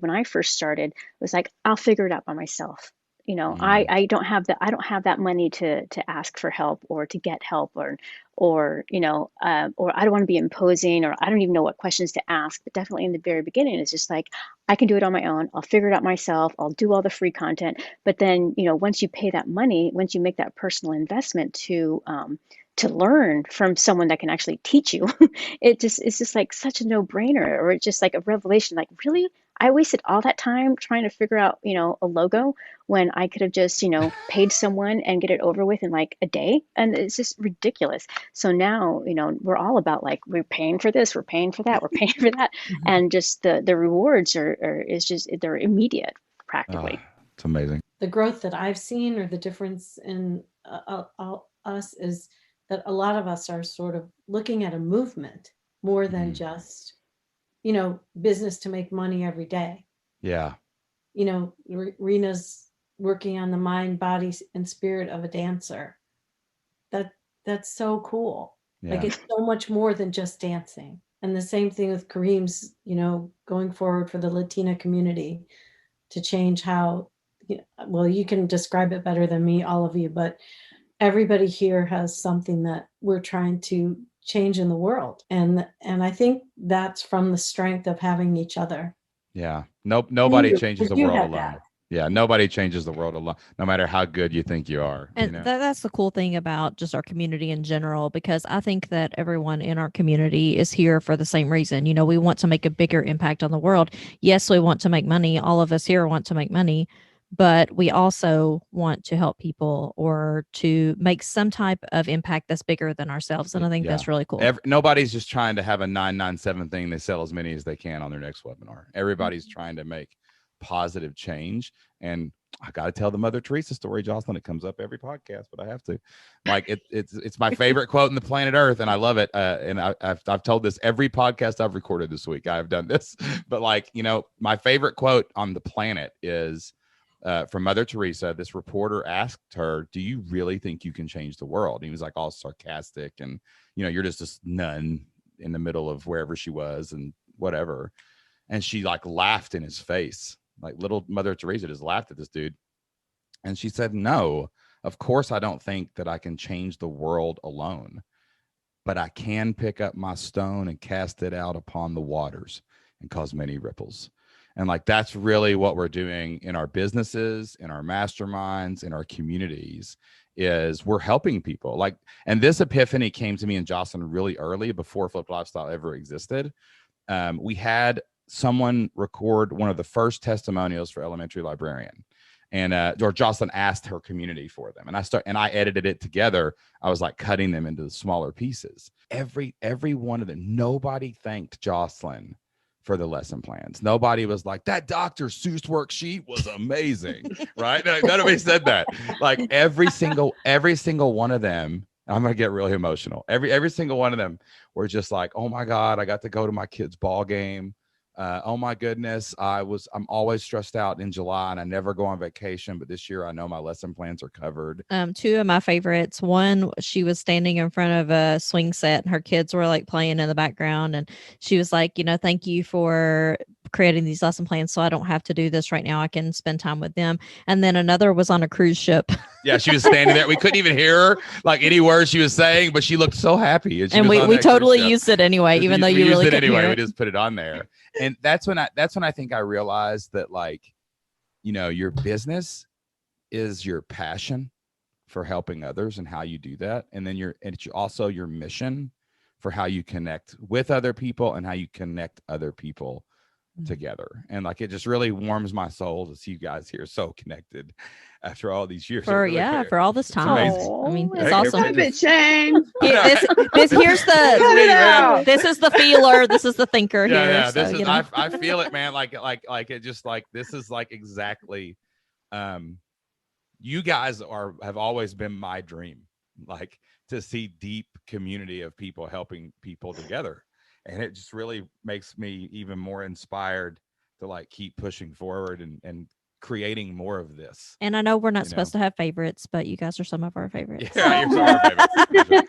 When I first started, it was like, I'll figure it out by myself. Mm, I don't have that money to ask for help or to get help, or I don't want to be imposing, or I don't even know what questions to ask. But definitely in the very beginning, it's just like, I can do it on my own. I'll figure it out myself. I'll do all the free content. But then, once you pay that money, once you make that personal investment to learn from someone that can actually teach you, it's just like such a no brainer, or it's just like a revelation. Like, really? I wasted all that time trying to figure out, a logo when I could have just, paid someone and get it over with in like a day. And it's just ridiculous. So now, we're all about like, we're paying for this, we're paying for that, we're paying for that. Mhm. And just the rewards they're immediate ah, practically. it's amazing. The growth that I've seen, or the difference in us, is that a lot of us are sort of looking at a movement more than Mhm. just, business to make money every day. Yeah. Rena's working on the mind, body, and spirit of a dancer. That that's so cool. Like, Yeah. it's so much more than just dancing. And the same thing with Kareem's, going forward for the Latina community to change how, well, you can describe it better than me, all of you, but everybody here has something that we're trying to change in the world. And I think that's from the strength of having each other. Yeah. Nope. And Nobody you, changes because the you world had that. alone. Yeah. Nobody changes the world alone, no matter how good you think you are, And that's the cool thing about just our community in general, because I think that everyone in our community is here for the same reason. We want to make a bigger impact on the world. Yes, we want to make money. All of us here want to make money, but we also want to help people or to make some type of impact that's bigger than ourselves. And I think Yeah. that's really cool. Nobody's just trying to have a 997 thing. They sell as many as they can on their next webinar. Everybody's trying to make positive change. And I got to tell the Mother Teresa story, Jocelyn. It comes up every podcast, but I have to. Like it's my favorite quote in the planet Earth, and I love it. And I've told this every podcast I've recorded this week. I've done this, but like my favorite quote on the planet is from Mother Teresa. This reporter asked her, "Do you really think you can change the world?" And he was like all sarcastic, and you're just this nun in the middle of wherever she was and whatever. And she like laughed in his face, like little Mother Teresa just laughed at this dude. And she said, "No, of course I don't think that I can change the world alone, but I can pick up my stone and cast it out upon the waters and cause many ripples." And like that's really what we're doing in our businesses, in our masterminds, in our communities, is we're helping people. Like, and this epiphany came to me and Jocelyn really early before Flip Lifestyle ever existed. We had someone record one of the first testimonials for Elementary Librarian, and or Jocelyn asked her community for them, and I edited it together. I was like cutting them into the smaller pieces. Every one of them, nobody thanked Jocelyn for the lesson plans. Nobody was like, that Dr. Seuss worksheet was amazing, right? Nobody said that. Like every single one of them, I'm gonna get really emotional. Every single one of them were just like, oh my God, I got to go to my kid's ball game. Oh my goodness, I'm always stressed out in July and I never go on vacation, but this year I know my lesson plans are covered. Two of my favorites. One, she was standing in front of a swing set and her kids were like playing in the background. And she was like, thank you for creating these lesson plans so I don't have to do this right now. I can spend time with them. And then another was on a cruise ship. Yeah, she was standing there. We couldn't even hear her, like any words she was saying, but she looked so happy. And she And was we, on we that cruise totally ship. used it anyway, even though We you used really it couldn't hear anyway. We it. just put it on there. And that's when I think I realized that, like, your business is your passion for helping others and how you do that. And then it's also your mission for how you connect with other people and how you connect other people together. And like, it just really warms my soul to see you guys here so connected after all these years. For all this It's time. amazing. I mean, Oh, it's It awesome. stop it, just, Shane. I Yeah, know. this here's This is Cut it me, man. out. this is the feeler, this is the thinker Yeah, here. yeah. So This is I feel it, man. Like it just like this is like exactly um you guys have always been my dream, like to see deep community of people helping people together. And it just really makes me even more inspired to like keep pushing forward and creating more of this, And I know we're not you know. supposed to have favorites, but you guys are some of our favorites. Yeah, you're some of our favorites. For sure.